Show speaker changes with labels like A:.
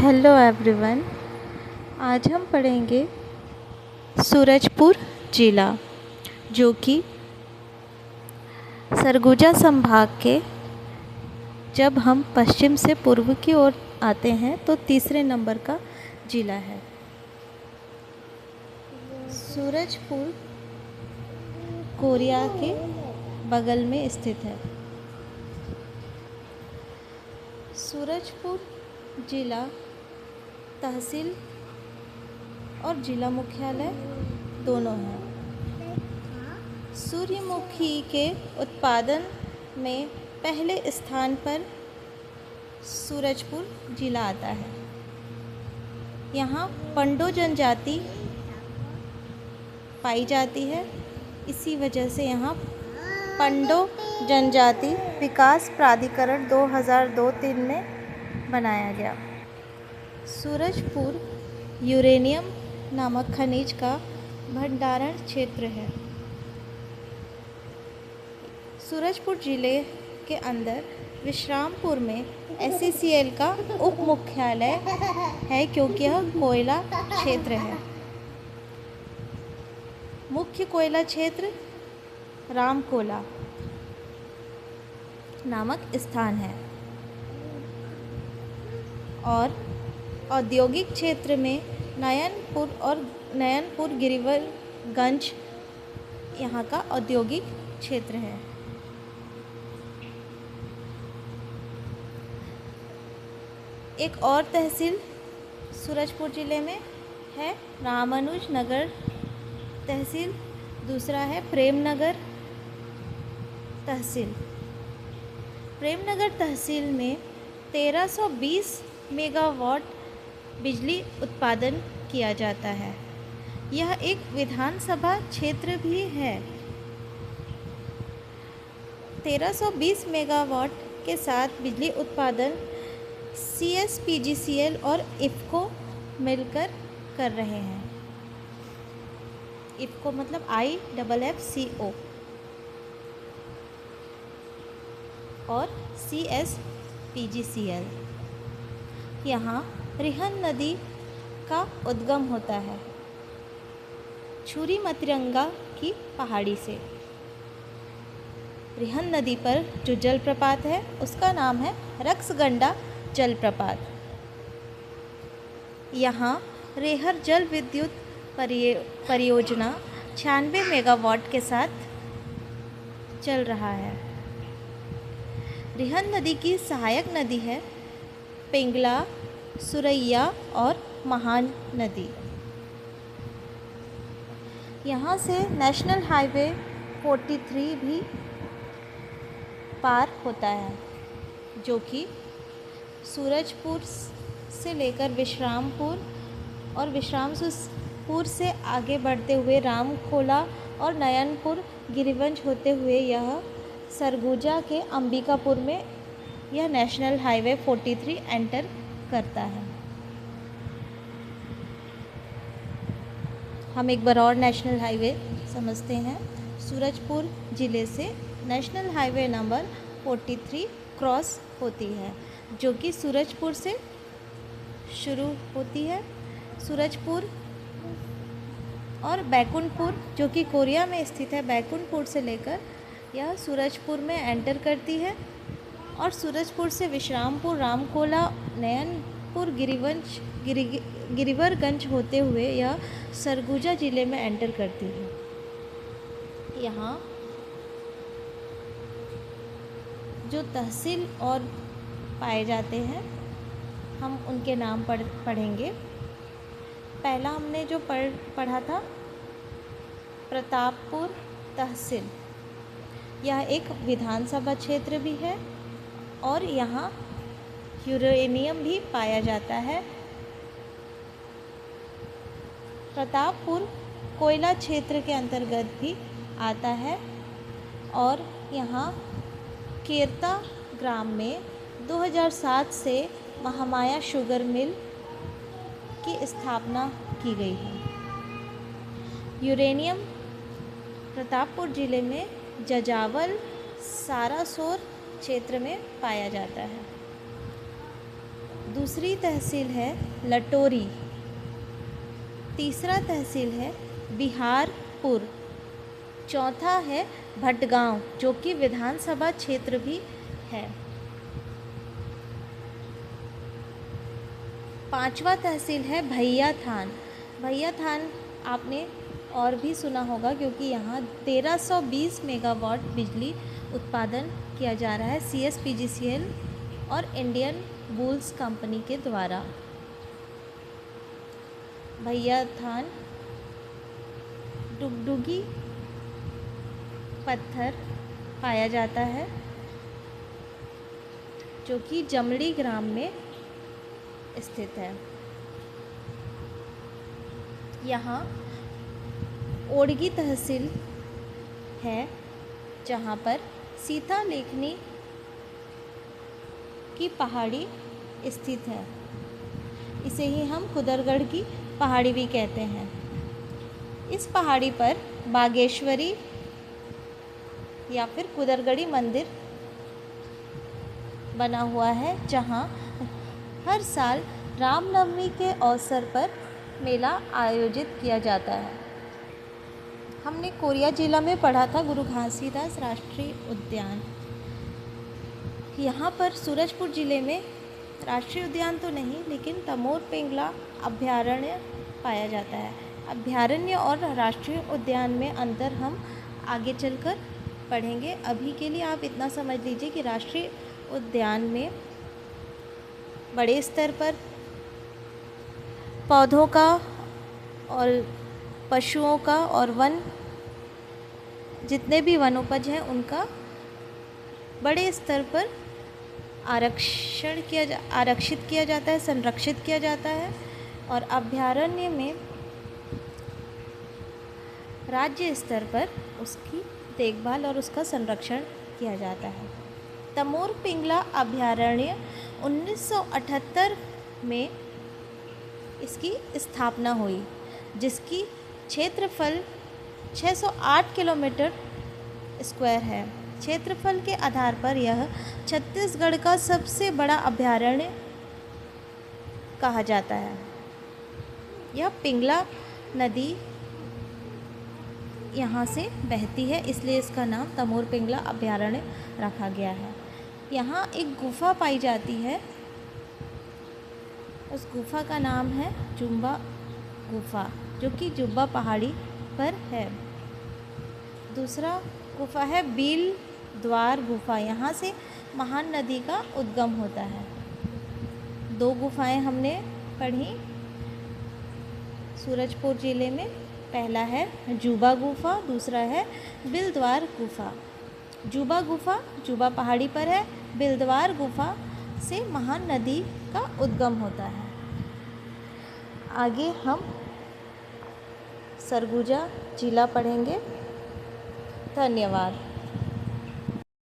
A: Hello everyone. आज हम पढ़ेंगे सूरजपुर जिला, जो कि सरगुजा संभाग के, जब हम पश्चिम से पूर्व की ओर आते हैं तो तीसरे नंबर का जिला है। सूरजपुर कोरिया के बगल में स्थित है। सूरजपुर जिला तहसील और जिला मुख्यालय दोनों हैं। सूर्यमुखी के उत्पादन में पहले स्थान पर सूरजपुर जिला आता है। यहाँ पंडो जनजाति पाई जाती है, इसी वजह से यहाँ पंडो जनजाति विकास प्राधिकरण 2002-03 में बनाया गया। सूरजपुर यूरेनियम नामक खनिज का भंडारण क्षेत्र है। सूरजपुर जिले के अंदर विश्रामपुर में SCCL का उप मुख्यालय है, क्योंकि यह कोयला क्षेत्र है। मुख्य कोयला क्षेत्र रामकोला नामक स्थान है और औद्योगिक क्षेत्र में नयनपुर और नयनपुर गिरिवरगंज यहाँ का औद्योगिक क्षेत्र है। एक और तहसील सूरजपुर ज़िले में है, रामानुज नगर तहसील। दूसरा है प्रेमनगर तहसील। प्रेमनगर तहसील में 1320 मेगावाट बिजली उत्पादन किया जाता है। यह एक विधानसभा क्षेत्र भी है। 1320 मेगावाट के साथ बिजली उत्पादन CSPGCL और IFFCO मिलकर कर रहे हैं। IFFCO मतलब IFFCO और CSPGCL। यहाँ रिहन नदी का उद्गम होता है छुरी मतरंगा की पहाड़ी से। रिहन नदी पर जो जलप्रपात है उसका नाम है रक्सगंडा जलप्रपात। यहाँ रेहर जल विद्युत परियोजना 96 मेगावाट के साथ चल रहा है। रिहन नदी की सहायक नदी है पिंगला, सुरैया और महान नदी। यहाँ से नेशनल हाईवे 43 भी पार होता है, जो कि सूरजपुर से लेकर विश्रामपुर और विश्रामपुर से आगे बढ़ते हुए रामकोला और नयनपुर गिरिवंश होते हुए यह सरगुजा के अंबिकापुर में यह नेशनल हाईवे 43 एंटर करता है। हम एक बार और नेशनल हाईवे समझते हैं। सूरजपुर ज़िले से नेशनल हाईवे नंबर 43 क्रॉस होती है, जो कि सूरजपुर से शुरू होती है। सूरजपुर और बैकुंठपुर, जो कि कोरिया में स्थित है, बैकुंठपुर से लेकर यह सूरजपुर में एंटर करती है और सूरजपुर से विश्रामपुर, रामकोला, नयनपुर, गिरिवरगंज होते हुए यह सरगुजा ज़िले में एंटर करती है। यहाँ जो तहसील और पाए जाते हैं हम उनके नाम पढ़ेंगे। पहला हमने जो पढ़ा था प्रतापपुर तहसील। यह एक विधानसभा क्षेत्र भी है और यहाँ यूरेनियम भी पाया जाता है। प्रतापपुर कोयला क्षेत्र के अंतर्गत भी आता है और यहाँ केरता ग्राम में 2007 से महामाया शुगर मिल की स्थापना की गई है। यूरेनियम प्रतापपुर ज़िले में जजावल, सारासोर क्षेत्र में पाया जाता है। दूसरी तहसील है लटोरी। तीसरा तहसील है बिहारपुर। चौथा है भटगांव, जो कि विधानसभा क्षेत्र भी है। पांचवा तहसील है भैया थान। भैया थान आपने और भी सुना होगा, क्योंकि यहाँ 1320 मेगावाट बिजली उत्पादन किया जा रहा है CSPGCL और इंडियन बुल्स कंपनी के द्वारा। भैया थान डुगडुगी पत्थर पाया जाता है, जो कि जमड़ी ग्राम में स्थित है। यहाँ ओडगी तहसील है, जहाँ पर सीता लेखनी की पहाड़ी स्थित है। इसे ही हम कुदरगढ़ की पहाड़ी भी कहते हैं। इस पहाड़ी पर बागेश्वरी या फिर कुदरगढ़ी मंदिर बना हुआ है, जहाँ हर साल रामनवमी के अवसर पर मेला आयोजित किया जाता है। हमने कोरिया जिला में पढ़ा था गुरु घासीदास राष्ट्रीय उद्यान। यहाँ पर सूरजपुर ज़िले में राष्ट्रीय उद्यान तो नहीं, लेकिन तमोर पिंगला अभयारण्य पाया जाता है। अभयारण्य और राष्ट्रीय उद्यान में अंतर हम आगे चलकर पढ़ेंगे। अभी के लिए आप इतना समझ लीजिए कि राष्ट्रीय उद्यान में बड़े स्तर पर पौधों का और पशुओं का और वन, जितने भी वनोपज हैं उनका बड़े स्तर पर आरक्षित किया जाता है, संरक्षित किया जाता है। और अभयारण्य में राज्य स्तर पर उसकी देखभाल और उसका संरक्षण किया जाता है। तमोर पिंगला अभयारण्य 1978 में इसकी स्थापना हुई, जिसकी क्षेत्रफल 608 किलोमीटर स्क्वायर है। क्षेत्रफल के आधार पर यह छत्तीसगढ़ का सबसे बड़ा अभयारण्य कहा जाता है। यह पिंगला नदी यहाँ से बहती है, इसलिए इसका नाम तमोर पिंगला अभयारण्य रखा गया है। यहाँ एक गुफा पाई जाती है, उस गुफा का नाम है जुम्बा गुफा, जो कि जुब्बा पहाड़ी पर है। दूसरा गुफा है बील द्वार गुफा। यहाँ से महान नदी का उद्गम होता है। दो गुफाएं हमने पढ़ी सूरजपुर ज़िले में। पहला है जुबा गुफा, दूसरा है बिलद्वार गुफा। जुबा गुफा जुबा पहाड़ी पर है। बिलद्वार गुफा से महान नदी का उद्गम होता है। आगे हम सरगुजा जिला पढ़ेंगे। धन्यवाद।